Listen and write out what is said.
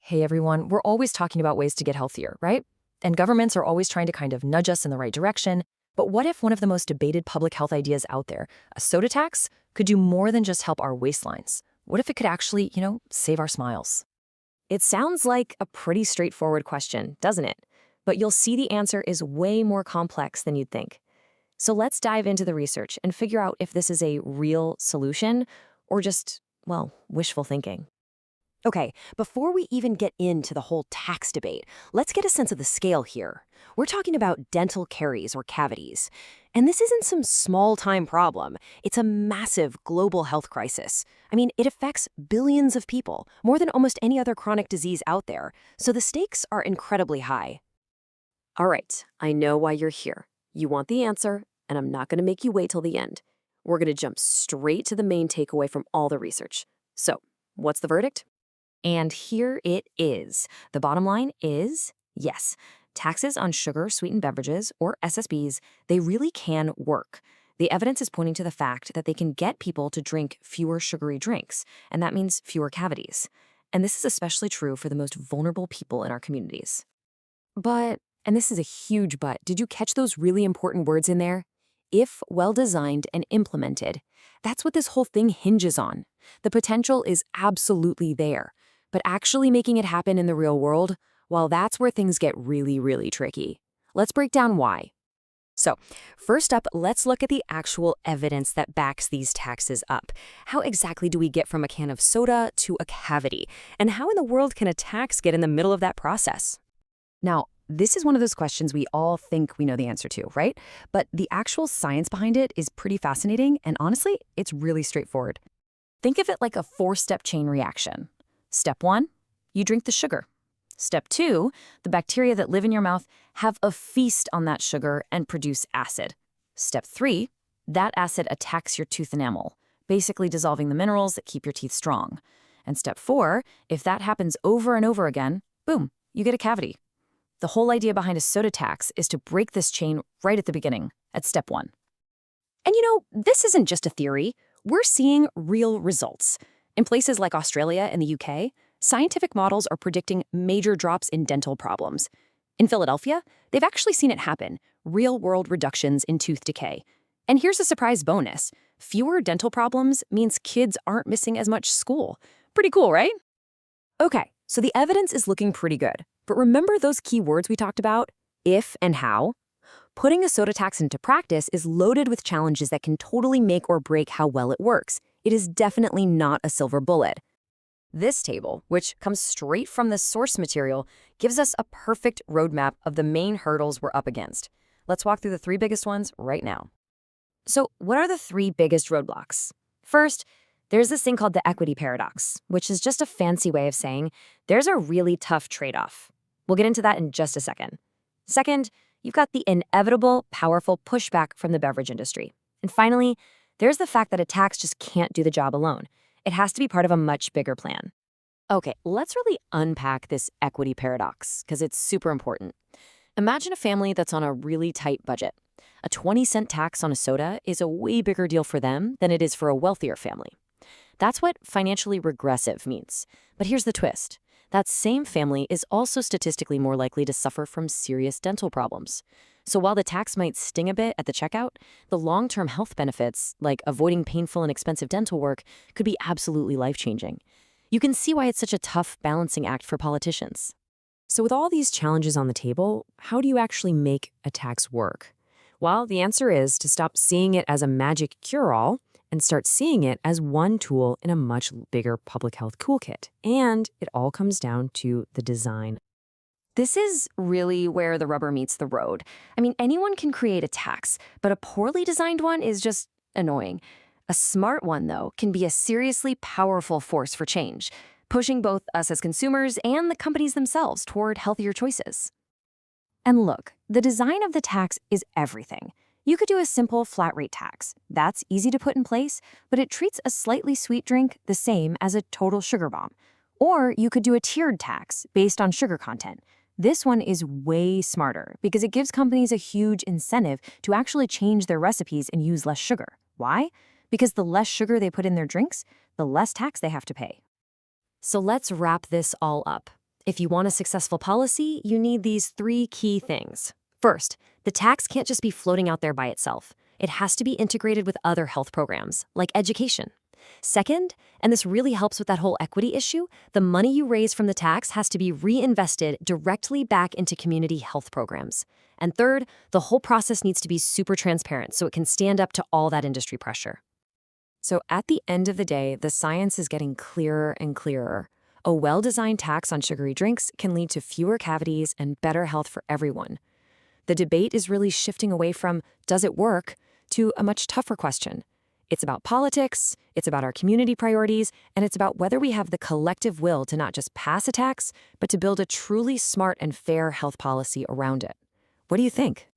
Hey everyone, we're always talking about ways to get healthier, right? And governments are always trying to kind of nudge us in the right direction. But what if one of the most debated public health ideas out there, a soda tax, could do more than just help our waistlines? What if it could actually, save our smiles? It sounds like a pretty straightforward question, doesn't it? But you'll see the answer is way more complex than you'd think. So let's dive into the research and figure out if this is a real solution or just, well, wishful thinking. Okay, before we even get into the whole tax debate, let's get a sense of the scale here. We're talking about dental caries or cavities. And this isn't some small-time problem. It's a massive global health crisis. I mean, it affects billions of people, more than almost any other chronic disease out there. So the stakes are incredibly high. All right, I know why you're here. You want the answer, and I'm not going to make you wait till the end. We're going to jump straight to the main takeaway from all the research. So, what's the verdict? And here it is. The bottom line is, yes, taxes on sugar-sweetened beverages, or SSBs, they really can work. The evidence is pointing to the fact that they can get people to drink fewer sugary drinks, and that means fewer cavities. And this is especially true for the most vulnerable people in our communities. But, and this is a huge but, did you catch those really important words in there? If well-designed and implemented. That's what this whole thing hinges on. The potential is absolutely there. But actually making it happen in the real world, well, that's where things get really, really tricky. Let's break down why. So, first up, let's look at the actual evidence that backs these taxes up. How exactly do we get from a can of soda to a cavity? And how in the world can a tax get in the middle of that process? Now, this is one of those questions we all think we know the answer to, right? But the actual science behind it is pretty fascinating, and honestly, it's really straightforward. Think of it like a four-step chain reaction. Step 1, you drink the sugar. Step 2, the bacteria that live in your mouth have a feast on that sugar and produce acid. Step 3, that acid attacks your tooth enamel, basically dissolving the minerals that keep your teeth strong. And step 4, if that happens over and over again, boom, you get a cavity. The whole idea behind a soda tax is to break this chain right at the beginning, at step 1. And this isn't just a theory. We're seeing real results. In places like Australia and the UK, scientific models are predicting major drops in dental problems. In Philadelphia, they've actually seen it happen, real-world reductions in tooth decay. And here's a surprise bonus. Fewer dental problems means kids aren't missing as much school. Pretty cool, right? Okay, so the evidence is looking pretty good. But remember those key words we talked about? If and how? Putting a soda tax into practice is loaded with challenges that can totally make or break how well it works. It is definitely not a silver bullet. This table, which comes straight from the source material, gives us a perfect roadmap of the main hurdles we're up against. Let's walk through the 3 biggest ones right now. So, what are the 3 biggest roadblocks? First, there's this thing called the equity paradox, which is just a fancy way of saying there's a really tough trade-off. We'll get into that in just a second. Second, you've got the inevitable, powerful pushback from the beverage industry. And finally, there's the fact that a tax just can't do the job alone. It has to be part of a much bigger plan. Okay, let's really unpack this equity paradox, because it's super important. Imagine a family that's on a really tight budget. A 20-cent tax on a soda is a way bigger deal for them than it is for a wealthier family. That's what financially regressive means. But here's the twist. That same family is also statistically more likely to suffer from serious dental problems. So while the tax might sting a bit at the checkout, the long-term health benefits, like avoiding painful and expensive dental work, could be absolutely life-changing. You can see why it's such a tough balancing act for politicians. So with all these challenges on the table, how do you actually make a tax work? Well, the answer is to stop seeing it as a magic cure-all and start seeing it as one tool in a much bigger public health toolkit. And it all comes down to the design. This is really where the rubber meets the road. I mean, anyone can create a tax, but a poorly designed one is just annoying. A smart one, though, can be a seriously powerful force for change, pushing both us as consumers and the companies themselves toward healthier choices. And look, the design of the tax is everything. You could do a simple flat rate tax. That's easy to put in place, but it treats a slightly sweet drink the same as a total sugar bomb. Or you could do a tiered tax based on sugar content. This one is way smarter because it gives companies a huge incentive to actually change their recipes and use less sugar. Why? Because the less sugar they put in their drinks, the less tax they have to pay. So let's wrap this all up. If you want a successful policy, you need these three key things. First, the tax can't just be floating out there by itself. It has to be integrated with other health programs, like education. Second, and this really helps with that whole equity issue, the money you raise from the tax has to be reinvested directly back into community health programs. And third, the whole process needs to be super transparent so it can stand up to all that industry pressure. So at the end of the day, the science is getting clearer and clearer. A well-designed tax on sugary drinks can lead to fewer cavities and better health for everyone. The debate is really shifting away from, does it work, to a much tougher question. It's about politics, it's about our community priorities, and it's about whether we have the collective will to not just pass a tax, but to build a truly smart and fair health policy around it. What do you think?